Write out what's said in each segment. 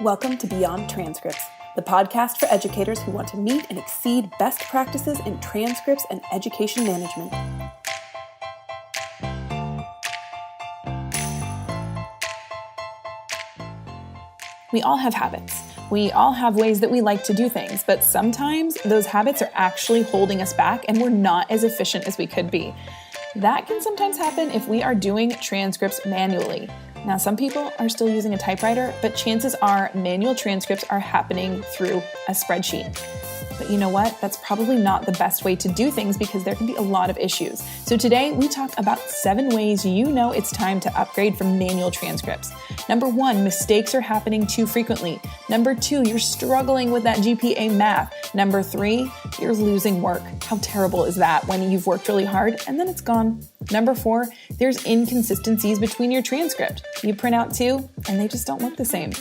Welcome to Beyond Transcripts, the podcast for educators who want to meet and exceed best practices in transcripts and education management. We all have habits. We all have ways that we like to do things, but sometimes those habits are actually holding us back and we're not as efficient as we could be. That can sometimes happen if we are doing transcripts manually. Now, some people are still using a typewriter, but chances are manual transcripts are happening through a spreadsheet. But you know what? That's probably not the best way to do things because there can be a lot of issues. So today we talk about 7 ways you know it's time to upgrade from manual transcripts. Number 1, mistakes are happening too frequently. Number 2, you're struggling with that GPA Math. Number 3, you're losing work. How terrible is that when you've worked really hard and then it's gone? Number 4, there's inconsistencies between your transcript. You print out 2 and they just don't look the same.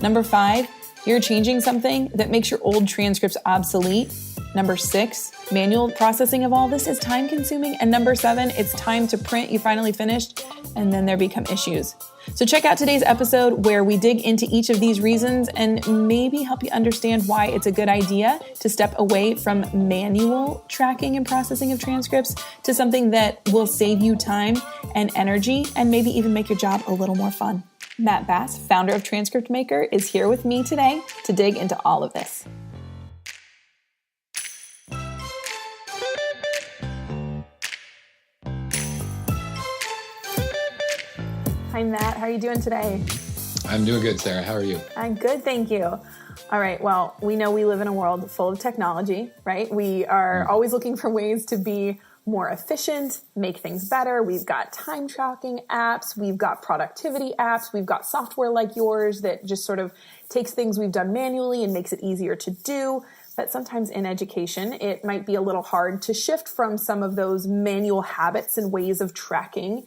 Number 5, you're changing something that makes your old transcripts obsolete. Number 6, manual processing of all this is time consuming. And number 7, it's time to print, you finally finished, and then there become issues. So check out today's episode where we dig into each of these reasons and maybe help you understand why it's a good idea to step away from manual tracking and processing of transcripts to something that will save you time and energy and maybe even make your job a little more fun. Matt Bass, founder of Transcript Maker, is here with me today to dig into all of this. Hi, Matt. How are you doing today? I'm doing good, Sarah. How are you? I'm good, thank you. All right. Well, we know we live in a world full of technology, right? We are always looking for ways to be more efficient, make things better. We've got time tracking apps. We've got productivity apps. We've got software like yours that just sort of takes things we've done manually and makes it easier to do. But sometimes in education, it might be a little hard to shift from some of those manual habits and ways of tracking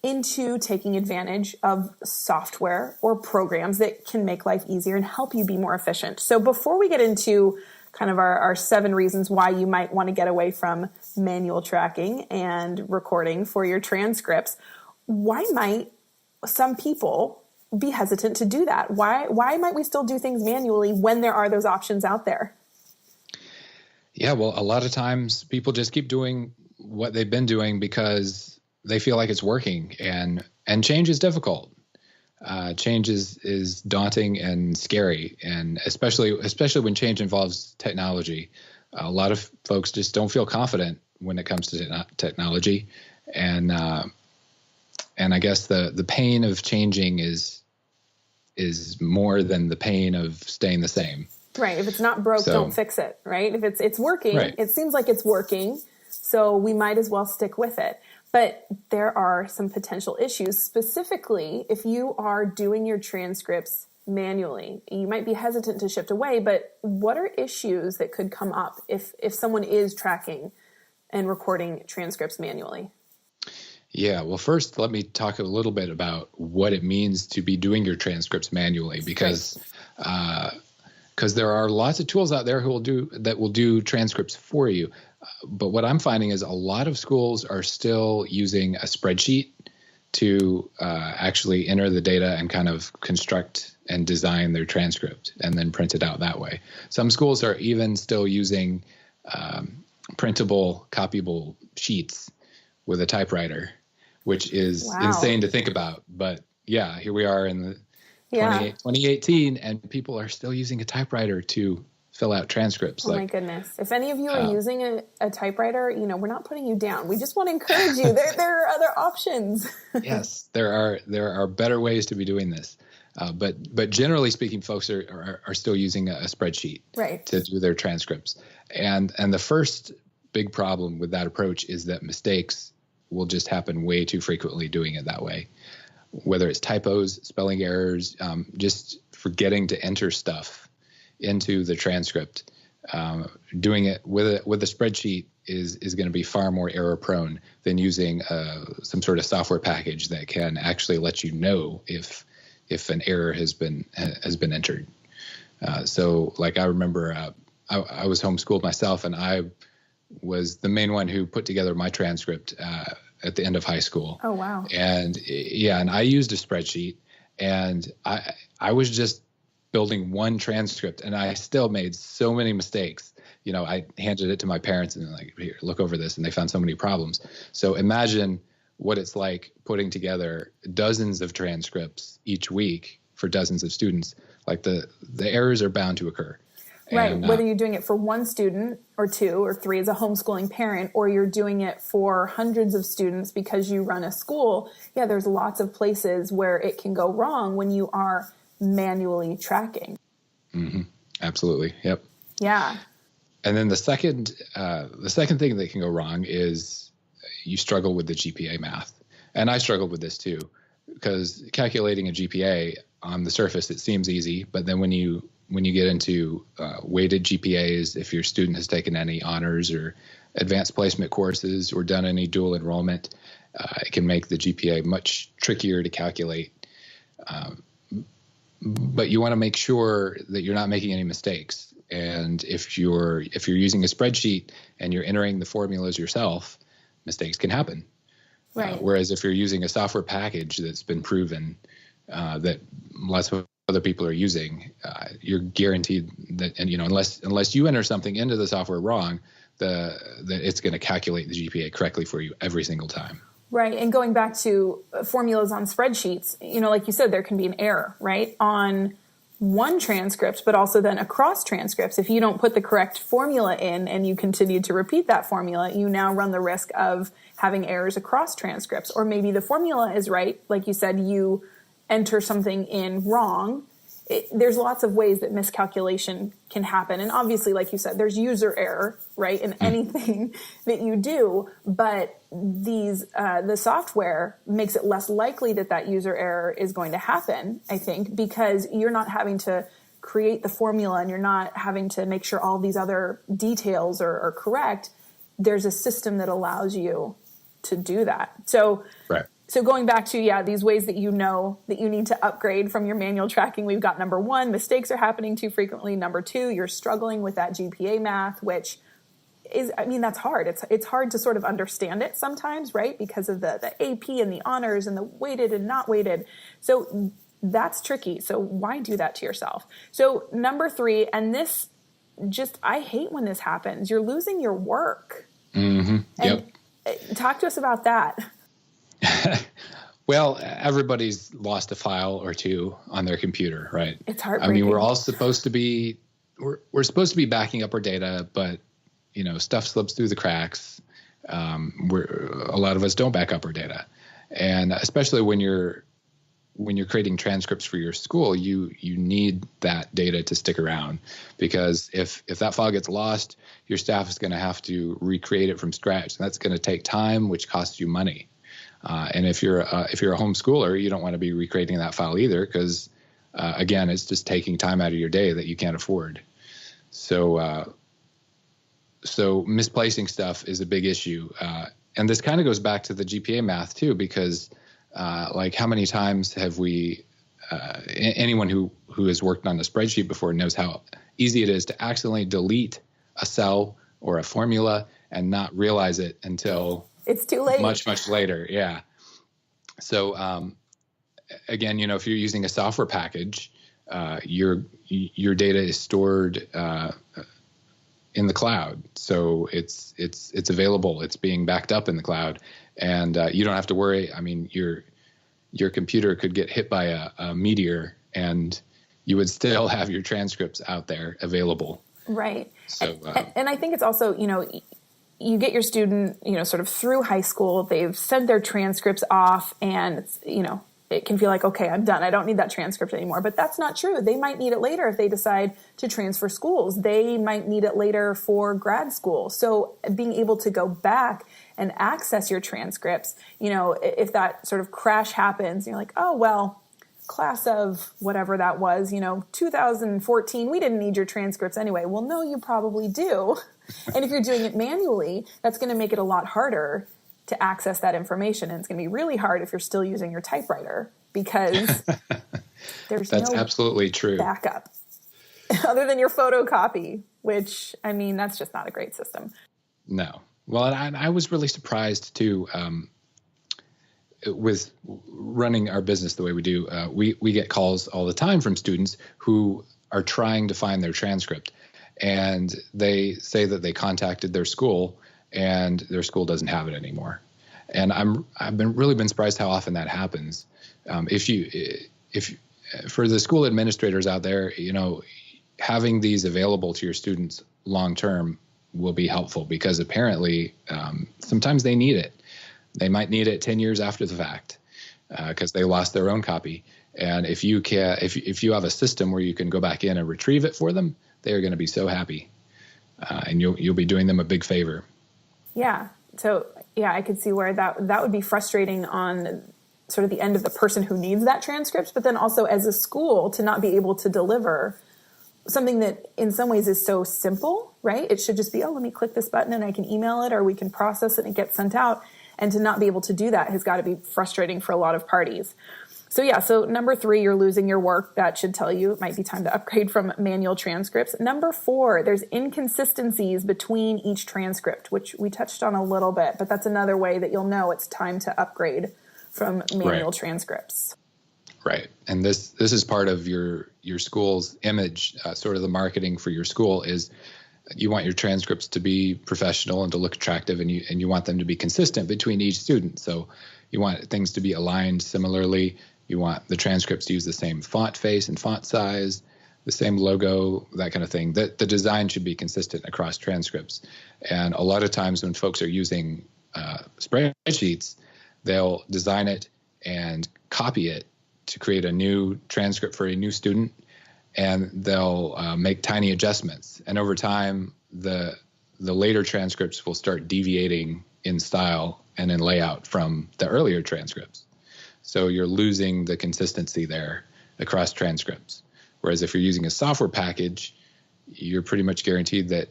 into taking advantage of software or programs that can make life easier and help you be more efficient. So before we get into kind of our 7 reasons why you might want to get away from manual tracking and recording for your transcripts, why might some people be hesitant to do that? Why might we still do things manually when there are those options out there? Yeah, well, a lot of times people just keep doing what they've been doing because they feel like it's working, and change is difficult. Change is daunting and scary, and especially when change involves technology. A lot of folks just don't feel confident when it comes to technology, and I guess the pain of changing is more than the pain of staying the same. Right. If it's not broke, don't fix it. Right. If it's working, right. It seems like it's working, so we might as well stick with it. But there are some potential issues, specifically if you are doing your transcripts manually. You might be hesitant to shift away, but what are issues that could come up if someone is tracking and recording transcripts manually? Yeah, well, first, let me talk a little bit about what it means to be doing your transcripts manually, because there are lots of tools out there that will do transcripts for you. But what I'm finding is a lot of schools are still using a spreadsheet to actually enter the data and kind of construct and design their transcript and then print it out that way. Some schools are even still using printable, copyable sheets with a typewriter, which is insane to think about. But yeah, here we are in the 2018, and people are still using a typewriter to fill out transcripts. Oh my goodness. If any of you are using a typewriter, we're not putting you down. We just want to encourage you. There are other options. Yes, there are better ways to be doing this. But generally speaking, folks are still using a spreadsheet to do their transcripts. And the first big problem with that approach is that mistakes will just happen way too frequently doing it that way. Whether it's typos, spelling errors, just forgetting to enter stuff into the transcript, doing it with a spreadsheet is going to be far more error prone than using some sort of software package that can actually let you know if an error has been entered. So like I remember I was homeschooled myself, and I was the main one who put together my transcript at the end of high school. Oh, wow. And I used a spreadsheet, and I was just building one transcript, and I still made so many mistakes. I handed it to my parents and like, here, look over this, and they found so many problems. So imagine what it's like putting together dozens of transcripts each week for dozens of students. Like the errors are bound to occur. Right. And, whether you're doing it for one student or two or three as a homeschooling parent, or you're doing it for hundreds of students because you run a school, there's lots of places where it can go wrong when you are manually tracking. Mm-hmm. Absolutely. Yep. Yeah. And then the second thing that can go wrong is you struggle with the GPA math. And I struggled with this too, because calculating a GPA on the surface, it seems easy, but then when you get into weighted GPAs, if your student has taken any honors or advanced placement courses or done any dual enrollment, it can make the GPA much trickier to calculate. But you want to make sure that you're not making any mistakes. And if you're using a spreadsheet and you're entering the formulas yourself, mistakes can happen. Right. Whereas if you're using a software package that's been proven that lots of other people are using, you're guaranteed that, and unless you enter something into the software wrong, that it's going to calculate the GPA correctly for you every single time. Right. And going back to formulas on spreadsheets, like you said, there can be an error, right, on one transcript, but also then across transcripts. If you don't put the correct formula in and you continue to repeat that formula, you now run the risk of having errors across transcripts. Or maybe the formula is right. Like you said, you enter something in wrong. There's lots of ways that miscalculation can happen. And obviously, like you said, there's user error, right, in anything that you do. But the software makes it less likely that user error is going to happen, I think, because you're not having to create the formula and you're not having to make sure all these other details are correct. There's a system that allows you to do that. So, right. So going back to, these ways that you know that you need to upgrade from your manual tracking, we've got number one, mistakes are happening too frequently. Number two, you're struggling with that GPA math, which is, that's hard. It's hard to sort of understand it sometimes, right? Because of the AP and the honors and the weighted and not weighted. So that's tricky. So why do that to yourself? So number three, and this I hate when this happens, you're losing your work. Mm-hmm. Yep. And talk to us about that. Well, everybody's lost a file or two on their computer, right? It's heartbreaking. We're all supposed to be, we're supposed to be backing up our data, but stuff slips through the cracks. A lot of us don't back up our data, and especially when you're creating transcripts for your school, you need that data to stick around, because if that file gets lost, your staff is going to have to recreate it from scratch, and that's going to take time, which costs you money. And if you're a homeschooler, you don't want to be recreating that file either, because again, it's just taking time out of your day that you can't afford. So misplacing stuff is a big issue, and this kind of goes back to the GPA math too, because like how many times have we? Anyone who has worked on a spreadsheet before knows how easy it is to accidentally delete a cell or a formula and not realize it until it's too late. Much later. Yeah. So, again, if you're using a software package, your data is stored in the cloud. So it's available. It's being backed up in the cloud, and you don't have to worry. Your computer could get hit by a meteor, and you would still have your transcripts out there available. Right. So, and I think it's also, you get your student, sort of through high school, they've sent their transcripts off, and it's, it can feel like, okay, I'm done. I don't need that transcript anymore. But that's not true. They might need it later if they decide to transfer schools. They might need it later for grad school. So being able to go back and access your transcripts, if that sort of crash happens, you're like, oh, well, class of whatever that was, 2014, we didn't need your transcripts anyway. Well, no, you probably do. And if you're doing it manually, that's going to make it a lot harder to access that information. And it's going to be really hard if you're still using your typewriter, because there's that's absolutely true backup other than your photocopy, which, that's just not a great system. No. Well, and I was really surprised too. with running our business the way we do, we get calls all the time from students who are trying to find their transcript, and they say that they contacted their school and their school doesn't have it anymore. And I've really been surprised how often that happens. If for the school administrators out there, having these available to your students long term will be helpful, because apparently sometimes they need it. They might need it 10 years after the fact because they lost their own copy. And if you have a system where you can go back in and retrieve it for them, they are going to be so happy, and you'll be doing them a big favor. Yeah. So yeah, I could see where that would be frustrating on sort of the end of the person who needs that transcript, but then also as a school to not be able to deliver something that in some ways is so simple, right? It should just be, let me click this button and I can email it, or we can process it and it gets sent out. And to not be able to do that has got to be frustrating for a lot of parties. So yeah, so number 3, you're losing your work. That should tell you it might be time to upgrade from manual transcripts. Number 4, there's inconsistencies between each transcript, which we touched on a little bit, but that's another way that you'll know it's time to upgrade from manual transcripts. Right. And this is part of your school's image, sort of the marketing for your school is you want your transcripts to be professional and to look attractive, and you want them to be consistent between each student. So you want things to be aligned similarly. You want the transcripts to use the same font face and font size, the same logo, that kind of thing. The design should be consistent across transcripts. And a lot of times when folks are using spreadsheets, they'll design it and copy it to create a new transcript for a new student, and they'll make tiny adjustments. And over time, the later transcripts will start deviating in style and in layout from the earlier transcripts. So you're losing the consistency there across transcripts. Whereas if you're using a software package, you're pretty much guaranteed that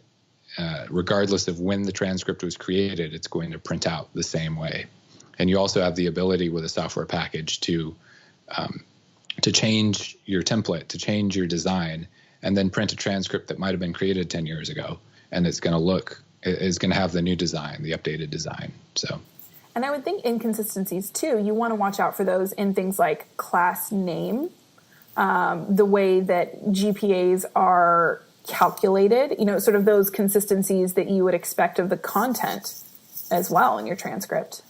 regardless of when the transcript was created, it's going to print out the same way. And you also have the ability with a software package to change your template, to change your design, and then print a transcript that might have been created 10 years ago, and it's going to have the new design, the updated design. So, and I would think inconsistencies too, you want to watch out for those in things like class name, the way that GPAs are calculated, sort of those consistencies that you would expect of the content as well in your transcript.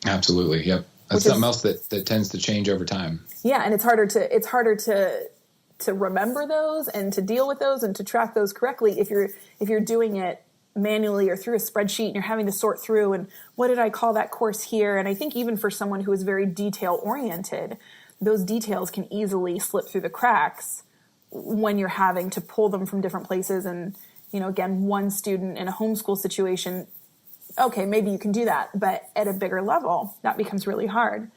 Absolutely. Yep. That's something else that tends to change over time. Yeah, and it's harder to remember those and to deal with those and to track those correctly if you're doing it manually or through a spreadsheet and you're having to sort through and what did I call that course here? And I think even for someone who is very detail oriented, those details can easily slip through the cracks when you're having to pull them from different places. And again, one student in a homeschool situation, okay, maybe you can do that, but at a bigger level, that becomes really hard.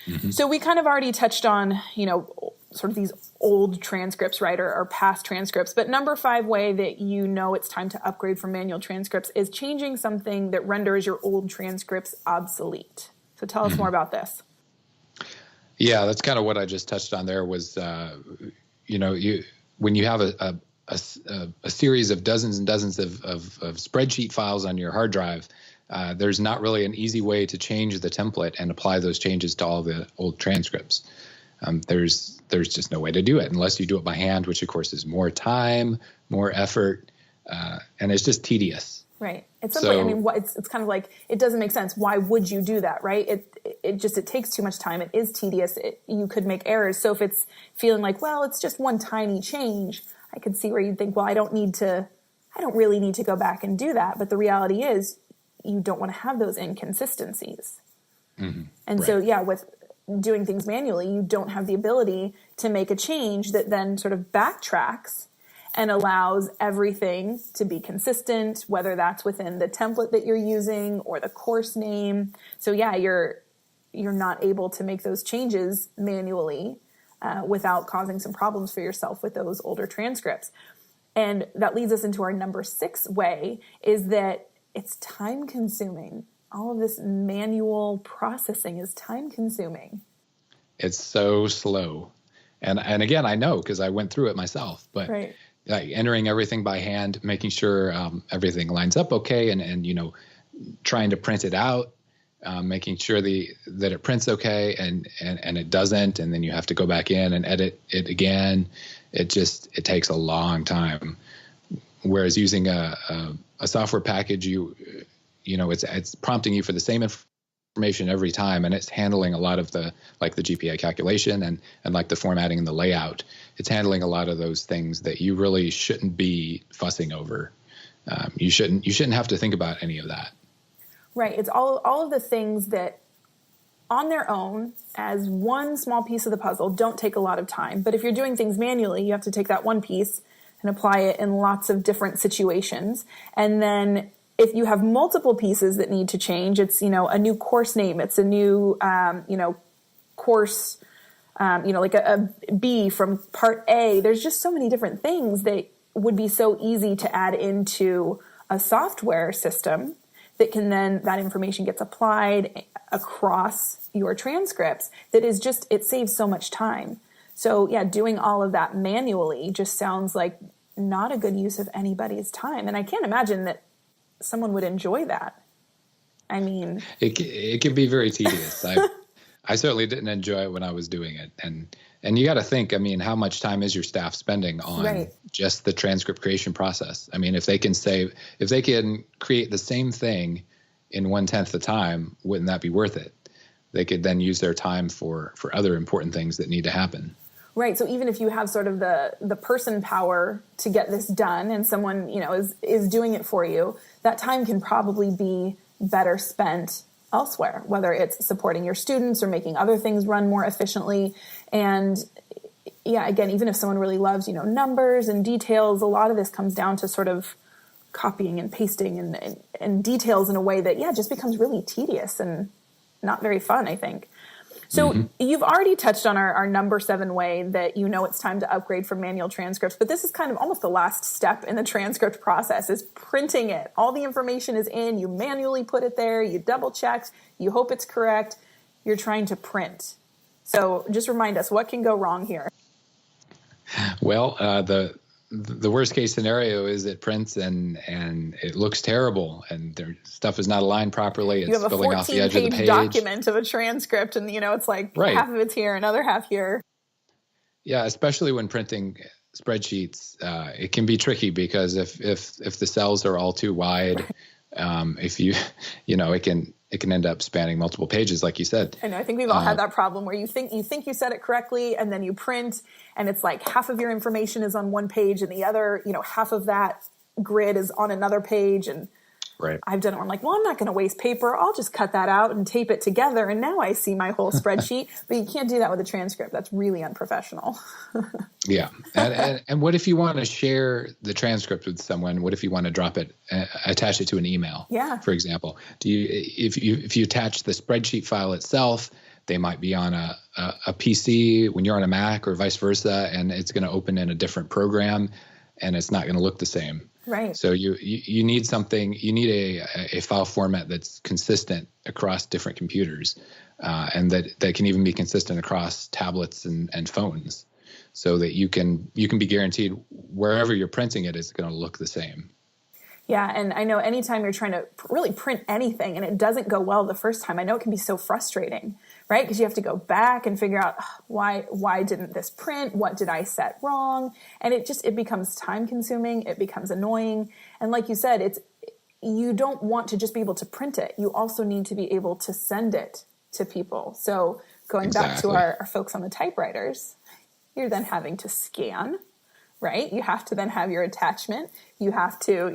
Mm-hmm. So we kind of already touched on, sort of these old transcripts, right, or past transcripts. But number 5 way that it's time to upgrade from manual transcripts is changing something that renders your old transcripts obsolete. So tell us more about this. Yeah, that's kind of what I just touched on there was, when you have a series of dozens and dozens of spreadsheet files on your hard drive, there's not really an easy way to change the template and apply those changes to all the old transcripts. There's just no way to do it unless you do it by hand, which of course is more time, more effort, and it's just tedious. Right. At some point, it's kind of like, it doesn't make sense. Why would you do that, right? It takes too much time. It is tedious. You could make errors. So if it's feeling like, well, it's just one tiny change, I could see where you'd think, well, I don't really need to go back and do that. But the reality is you don't want to have those inconsistencies. Mm-hmm. And right. So, yeah, with doing things manually, you don't have the ability to make a change that then sort of backtracks and allows everything to be consistent, whether that's within the template that you're using or the course name. So yeah, you're not able to make those changes manually without causing some problems for yourself with those older transcripts. And that leads us into our number 6 way, is that it's time consuming. All of this manual processing is time consuming. It's so slow. And again, I know because I went through it myself, but right. Like entering everything by hand, making sure everything lines up okay, and trying to print it out making sure that it prints okay, and it doesn't, and then you have to go back in and edit it again. It takes a long time. Whereas using a software package, it's prompting you for the same information every time, and it's handling a lot of the GPA calculation and like the formatting and the layout. It's handling a lot of those things that you really shouldn't be fussing over. You shouldn't have to think about any of that. Right. It's all of the things that on their own as one small piece of the puzzle don't take a lot of time. But if you're doing things manually, you have to take that one piece and apply it in lots of different situations. And then if you have multiple pieces that need to change, it's, a new course name, it's a new, course, like a B from part A. There's just so many different things that would be so easy to add into a software system that can then, that information gets applied across your transcripts. It saves so much time. So yeah, doing all of that manually just sounds like not a good use of anybody's time. And I can't imagine that someone would enjoy that. I mean, it can be very tedious. I certainly didn't enjoy it when I was doing it. And you got to think, how much time is your staff spending on just the transcript creation process? If they can create the same thing in 1/10 the time, wouldn't that be worth it? They could then use their time for other important things that need to happen. Right. So even if you have sort of the person power to get this done and someone, is doing it for you, that time can probably be better spent elsewhere, whether it's supporting your students or making other things run more efficiently. And yeah, again, even if someone really loves, numbers and details, a lot of this comes down to sort of copying and pasting and details in a way that, just becomes really tedious and not very fun, I think. So You've already touched on our number 7 way that it's time to upgrade from manual transcripts, but this is kind of almost the last step in the transcript process is printing it. All the information is in, you manually put it there, you double check, you hope it's correct, you're trying to print. So just remind us, what can go wrong here? Well, the worst case scenario is it prints and it looks terrible and their stuff is not aligned properly. It's spilling off the edge of the page. You have a 14-page document of a transcript and, it's like half of it's here, another half here. Yeah, especially when printing spreadsheets, it can be tricky because if the cells are all too wide, it can end up spanning multiple pages, like you said. I know. I think we've all had that problem where you think you said it correctly, and then you print, and it's like half of your information is on one page, and the other, half of that grid is on another page. And I've done it where I'm like, well, I'm not going to waste paper. I'll just cut that out and tape it together, and now I see my whole spreadsheet. But you can't do that with a transcript. That's really unprofessional. Yeah. And what if you want to share the transcript with someone? What if you want to drop it, attach it to an email, for example? If you attach the spreadsheet file itself, they might be on a PC when you're on a Mac or vice versa, and it's going to open in a different program, and it's not going to look the same. Right. So you need something. You need a file format that's consistent across different computers, and that can even be consistent across tablets and phones, so that you can be guaranteed wherever you're printing it is going to look the same. Yeah, and I know anytime you're trying to really print anything and it doesn't go well the first time, I know it can be so frustrating, right? Because you have to go back and figure out why didn't this print? What did I set wrong? And it becomes time consuming. It becomes annoying. And like you said, you don't want to just be able to print it. You also need to be able to send it to people. So going back to our folks on the typewriters, you're then having to scan, right? You have to then have your attachment. You have to,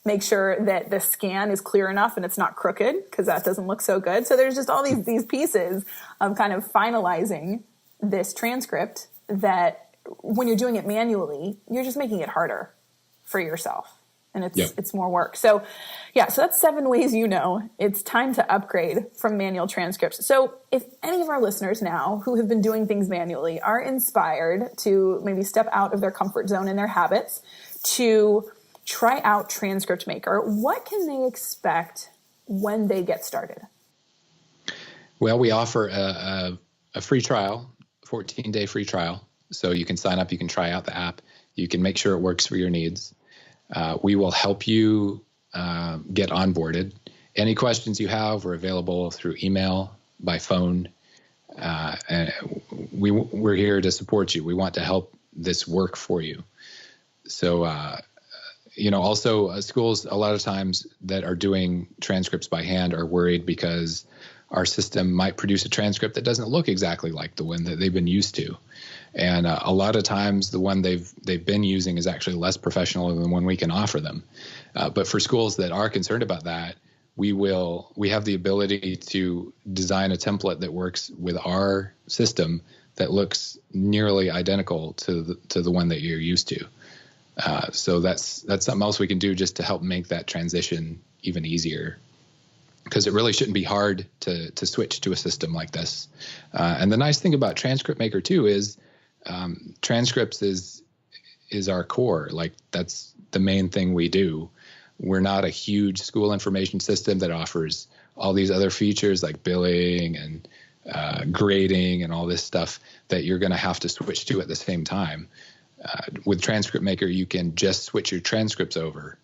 make sure that the scan is clear enough and it's not crooked because that doesn't look so good. So there's just all these pieces of kind of finalizing this transcript that when you're doing it manually, you're just making it harder for yourself. And it's more work. So so that's 7 ways it's time to upgrade from manual transcripts. So if any of our listeners now who have been doing things manually are inspired to maybe step out of their comfort zone and their habits to try out Transcript Maker, what can they expect when they get started? Well, we offer a free trial, 14-day free trial. So you can sign up, you can try out the app, you can make sure it works for your needs. We will help you get onboarded, any questions you have, we're available through email, by phone. And we're here to support you. We want to help this work for you. So, also schools a lot of times that are doing transcripts by hand are worried because our system might produce a transcript that doesn't look exactly like the one that they've been used to. And a lot of times the one they've been using is actually less professional than the one we can offer them. But for schools that are concerned about that, we have the ability to design a template that works with our system that looks nearly identical to the one that you're used to. So that's something else we can do just to help make that transition even easier, because it really shouldn't be hard to switch to a system like this. And the nice thing about Transcript Maker too is transcripts is our core. Like, that's the main thing we do. We're not a huge school information system that offers all these other features like billing and grading and all this stuff that you're going to have to switch to at the same time. With Transcript Maker, you can just switch your transcripts over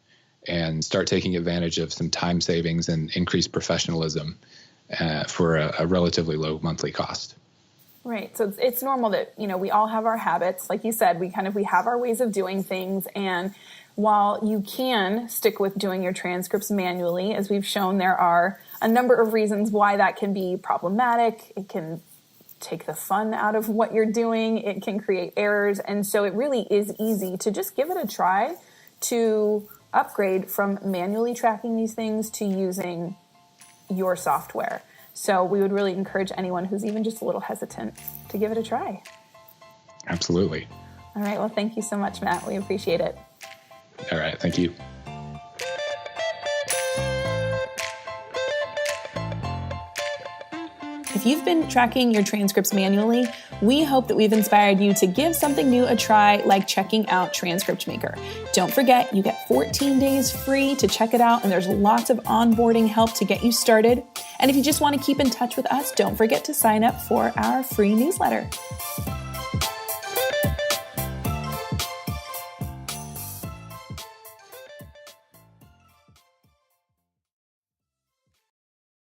and start taking advantage of some time savings and increased professionalism for a relatively low monthly cost. Right. So it's normal that, we all have our habits. Like you said, we have our ways of doing things. And while you can stick with doing your transcripts manually, as we've shown, there are a number of reasons why that can be problematic. It can take the fun out of what you're doing. It can create errors. And so it really is easy to just give it a try to upgrade from manually tracking these things to using your software. So we would really encourage anyone who's even just a little hesitant to give it a try. Absolutely. All right. Well, thank you so much, Matt. We appreciate it. All right. Thank you. If you've been tracking your transcripts manually, we hope that we've inspired you to give something new a try, like checking out Transcript Maker. Don't forget, you get 14 days free to check it out, and there's lots of onboarding help to get you started. And if you just want to keep in touch with us, don't forget to sign up for our free newsletter.